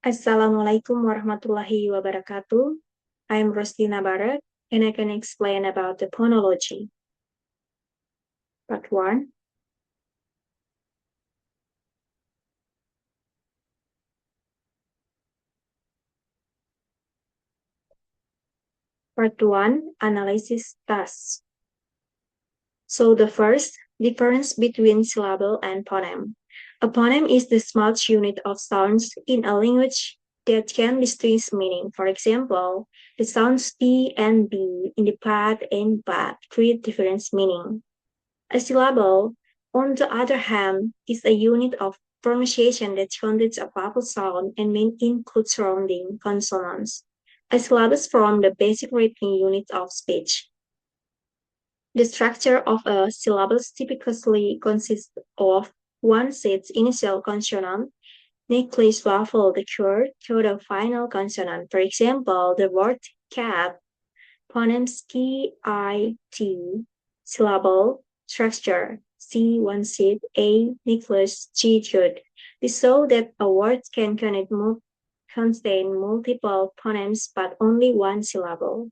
Assalamualaikum warahmatullahi wabarakatuh. I'm Roslina Barek, and I can explain about the phonology. Part 1. Part 1. Analysis tasks. So the first, difference between syllable and phoneme. A phoneme is the smallest unit of sounds in a language that can distinguish meaning. For example, the sounds P and B in the pad and bad create different meaning. A syllable, on the other hand, is a unit of pronunciation that contains a vowel sound and may include surrounding consonants. A syllables form the basic written unit of speech. The structure of a syllable typically consists of one set's initial consonant, nucleus vowel, the third final consonant. For example, the word cat, phonemes K-I-T, syllable, structure, C one seed, A nucleus, G third. This shows that a word can contain multiple phonemes but only one syllable.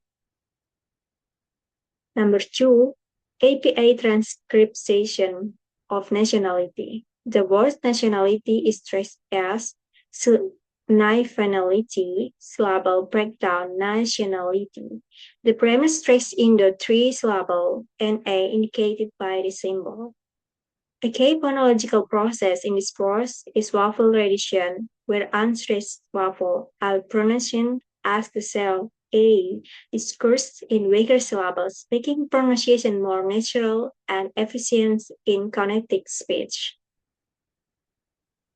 Number 2, APA transcription of nationality. The word nationality is stressed as nationality, syllable breakdown, nationality. The premise stressed in the three syllable NA indicated by the symbol. A key phonological process in this course is vowel reduction, where unstressed vowel are pronounced as the cell A is cursed in weaker syllables, making pronunciation more natural and efficient in connected speech.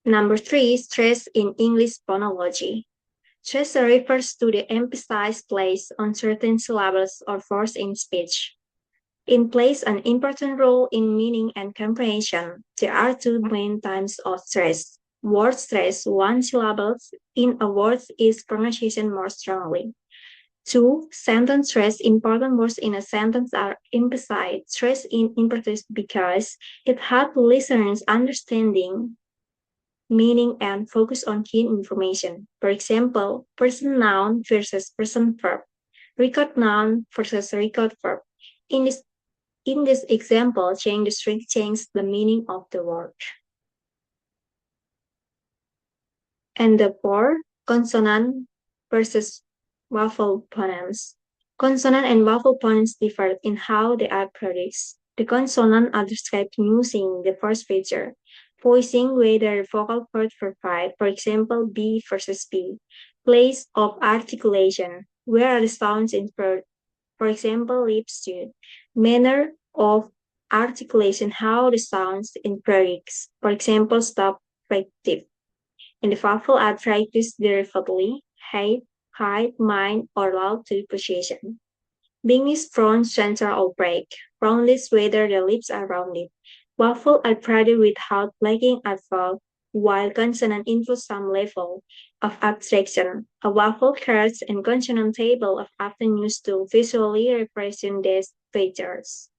Number 3, stress in English phonology. Stress refers to the emphasis placed on certain syllables or words in speech. It plays an important role in meaning and comprehension. There are two main types of stress. Word stress, one syllable in a word is pronunciation more strongly. 2. Sentence stress, important words in a sentence are emphasized. Stress in importance because it helps listeners understanding meaning and focus on key information. For example, person noun versus person verb, record noun versus record verb. In this example, change the string changes the meaning of the word. And the 4, consonant versus vowel phonemes. Consonant and vowel phonemes differ in how they are produced. The consonant are described using the first feature, voicing whether vocal cord provide, for example, B versus B. Place of articulation, where are the sounds inferred, for example, lips to. Manner of articulation, how the sounds in prefix, for example, stop, active. In the vowel arthritis derivatively, height, mind, or loud to position. Being is front, center, or break. Roundless whether the lips are rounded. Vowel are printed without lacking at all, while consonant includes some level of abstraction. A vowel cards and consonant table are often used to visually represent these features.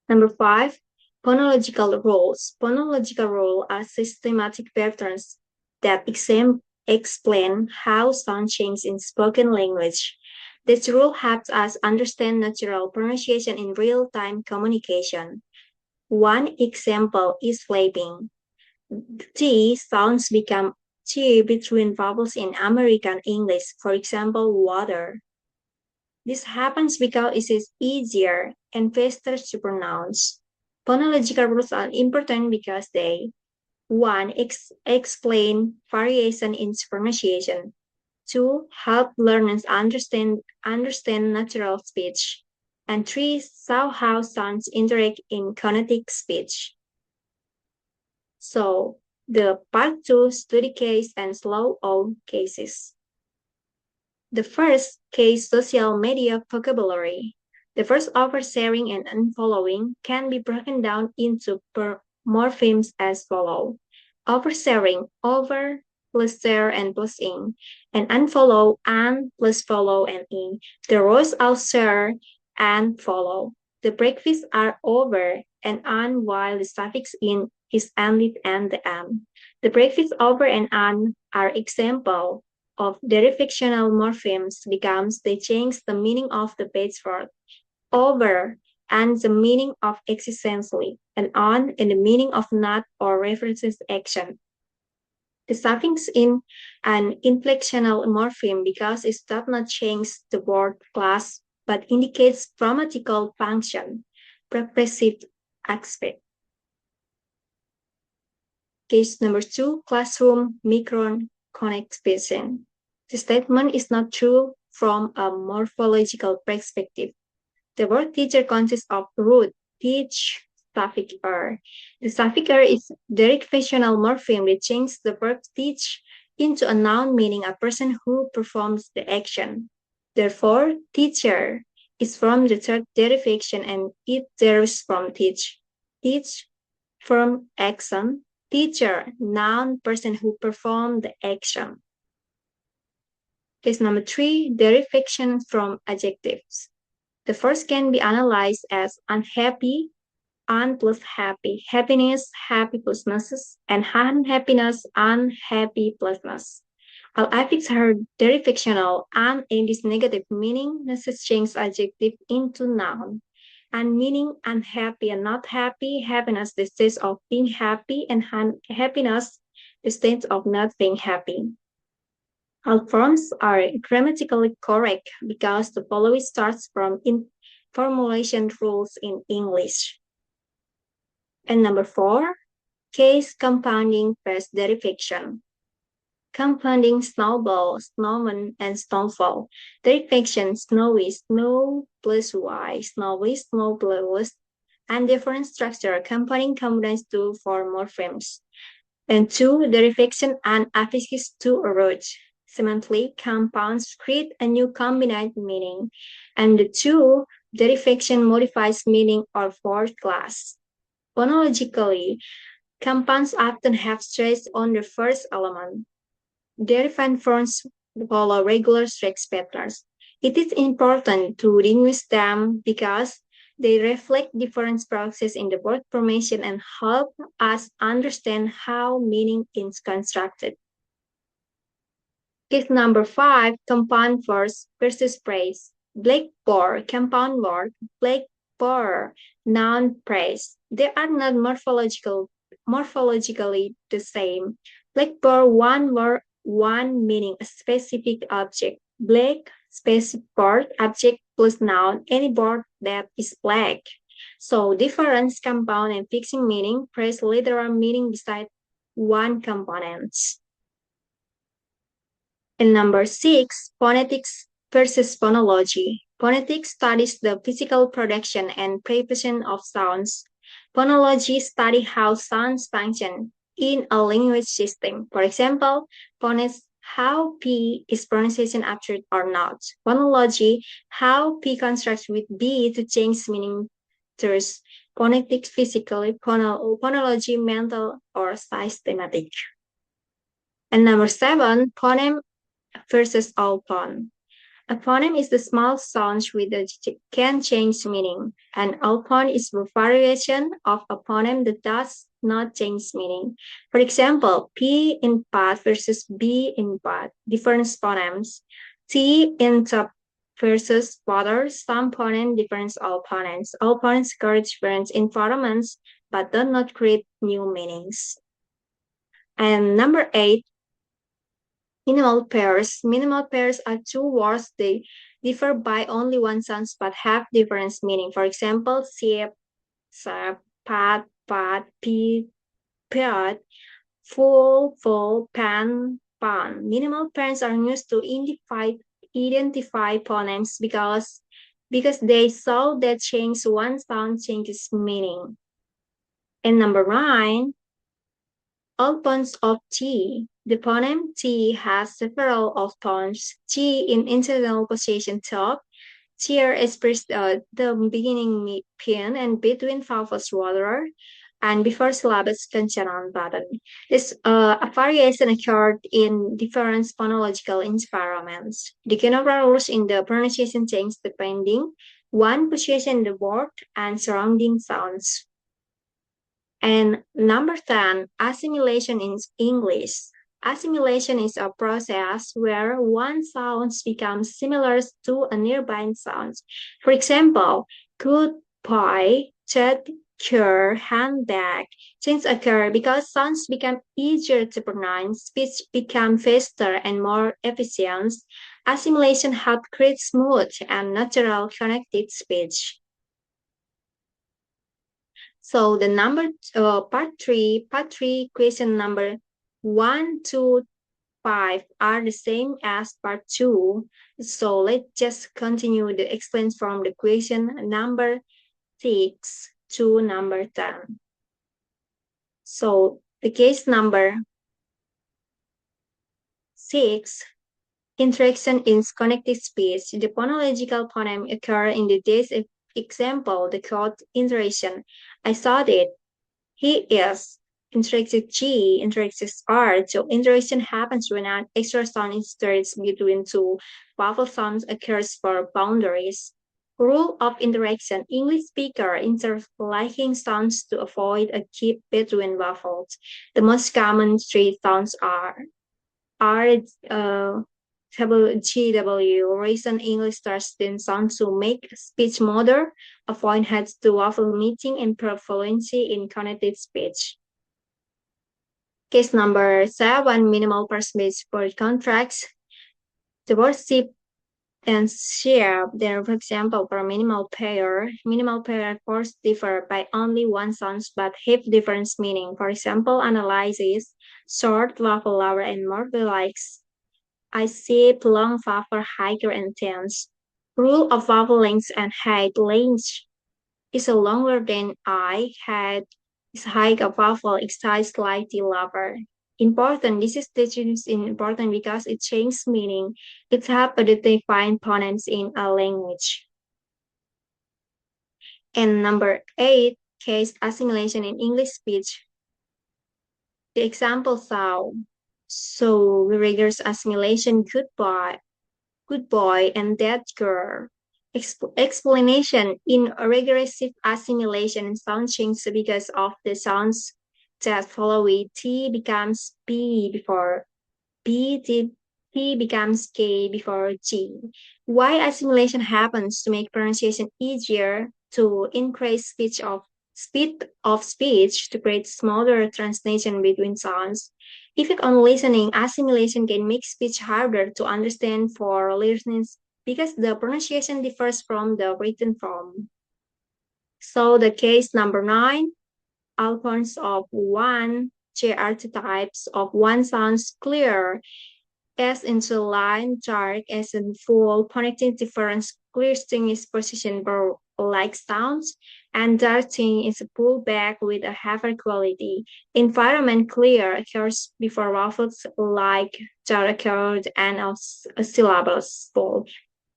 Number 5, phonological rules. Phonological rules are systematic patterns that explain how sound changes in spoken language. This rule helps us understand natural pronunciation in real-time communication. One example is flapping. T sounds become T between vowels in American English, for example, water. This happens because it is easier and faster to pronounce. Phonological rules are important because they 1. Explain variation in pronunciation. 2. Help learners understand natural speech. And 3. Show how sounds interact in phonetic speech. So, the part 2 study case and slow on cases. The first case, social media vocabulary. The first oversharing and unfollowing can be broken down into morphemes as follow. Oversharing, over plus share and plus in, and unfollow, and plus follow and in. The rows are share and follow. The breakfasts are over and on while the suffix in is ended and the am. The prefix over and on are example of derivational morphemes becomes they change the meaning of the base word. Over and the meaning of existentially, and on in the meaning of not or references action. The suffix in an inflectional morpheme because it does not change the word class but indicates grammatical function, progressive aspect. Case number 2, classroom micron connectivation. The statement is not true from a morphological perspective. The word teacher consists of root, teach, suffix er. The suffix er is derivational morpheme that changes the verb teach into a noun meaning a person who performs the action. Therefore, teacher is from the third derivation and it derives from teach. Teach from action, teacher, noun, person who performed the action. Case number 3, derivation from adjectives. The first can be analyzed as unhappy, un plus happy, happiness, happy plus ness, and unhappiness, unhappy plus ness. All affixes are derivational and in this negative meaning, ness changes adjective into noun. And meaning unhappy and not happy, happiness the state of being happy, and happiness the state of not being happy. All forms are grammatically correct because the following starts from formulation rules in English. And number 4, case compounding past derivation. Compounding snowball, snowman, and snowfall. Derivation snowy, snow plus y, snowy, snow plus, and different structure. Compounding combines 2 for morphemes. And 2, derivation and affixes to a root. Similarly, compounds create a new combined meaning, and the 2, derivation modifies meaning or fourth class. Phonologically, compounds often have stress on the first element. Derivant forms follow regular stress patterns. It is important to distinguish them because they reflect different processes in the word formation and help us understand how meaning is constructed. Case number 5, compound verbs versus praise. Blackboard, compound word, blackboard, noun praise. They are not morphologically the same. Blackboard, one word, one meaning, a specific object. Black, specific board, object plus noun, any board that is black. So difference, compound, and fixing meaning, praise literal meaning beside one component. And number 6, phonetics versus phonology. Phonetics studies the physical production and preparation of sounds. Phonology studies how sounds function in a language system. For example, phonics how P is pronunciation accurate or not. Phonology how P constructs with B to change meaning. There's phonetics physically, phonology mental or systematic. And number 7, phoneme versus all phone. A phoneme is the small sound that can change meaning. An all phone is a variation of a phoneme that does not change meaning. For example, P in pot versus B in pot, different phonemes. T in top versus water, some phoneme different all phonemes. All phonemes carry different environments but do not create new meanings. And number 8, minimal pairs. Minimal pairs are 2 words. They differ by only one sound but have different meaning. For example, sip, sap, pat, pea, pat, full, pan, pan. Minimal pairs are used to identify phonemes because they show that change one sound changes meaning. And number 9, all tones of T. The phoneme T has several of tones. T in internal position top. Here expressed the beginning pin and between vowels water and before syllables consonant button. This a variation occurred in different phonological environments. The general rules in the pronunciation change depending one position in the word and surrounding sounds. And number 10, assimilation in English. Assimilation is a process where one sound becomes similar to a nearby sound. For example, goodbye, chat, cure, handbag. Change occur because sounds become easier to pronounce, speech become faster and more efficient. Assimilation helps create smooth and natural connected speech. So the part three, question number 1 to 5 are the same as part two. So let's just continue the explain from the question number 6 to number 10. So the case number 6, interaction in connected speech. The phonological phoneme occur in the this example, the code interaction. I saw it. He is. Interaction G, interaction R. So interaction happens when an extra sound inserts between two vowel sounds occurs for boundaries. Rule of interaction. English speaker insert liking sounds to avoid a gap between vowels. The most common three sounds are R, GW, reason English starts then sounds to make speech smoother, avoid heads to waffle meeting, improve fluency in connected speech. Case number 7, minimal percentage for contracts. The word ship and share, there, for example, for minimal pair words differ by only one sound but have different meaning. For example, analysis, short, waffle, lower, and more likes. I see long vowel higher and tense. Rule of vowel length and height. Length is longer than I had. Is height of vowel is slightly lower. Important. This is important because it changes meaning. It helps identify phonics in a language. And number 8, case assimilation in English speech. The example sound. So rigorous assimilation, goodbye, good boy, and that girl. Explanation in regressive assimilation sound change because of the sounds that follow it. T becomes B before B, T becomes K before G. Why assimilation happens to make pronunciation easier, to increase speed of speech, to create smaller translation between sounds. Effect on listening, assimilation can make speech harder to understand for listeners because the pronunciation differs from the written form. So the case number 9, allophones of one, J archetypes of one sounds clear, S into line, dark, S in full, connecting difference, clear sting is position for like sounds, and darting is a pullback with a heavier quality. Environment clear occurs before vowels like jar occurred and of syllables full.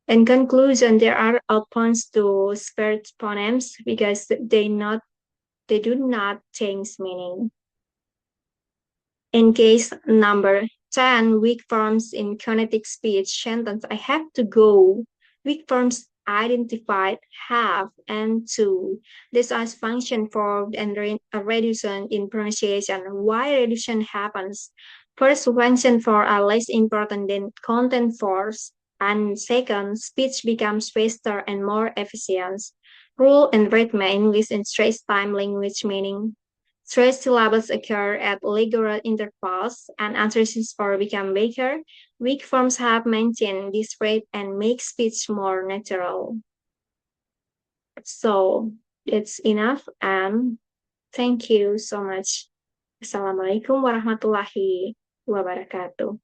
In conclusion, there are options to spare phonemes because they do not change meaning. In case number 10, weak forms in phonetic speech sentence, I have to go. Weak forms identified have and to. This as function for and a reduction in pronunciation. Why reduction happens? First, function for are less important than content force. And second, speech becomes faster and more efficient. Rule and rhythm English in straight time language meaning. Stress syllables occur at regular intervals and utterances for become weaker. Weak forms have maintained this rate and make speech more natural. So it's enough and thank you so much. Assalamualaikum warahmatullahi wabarakatuh.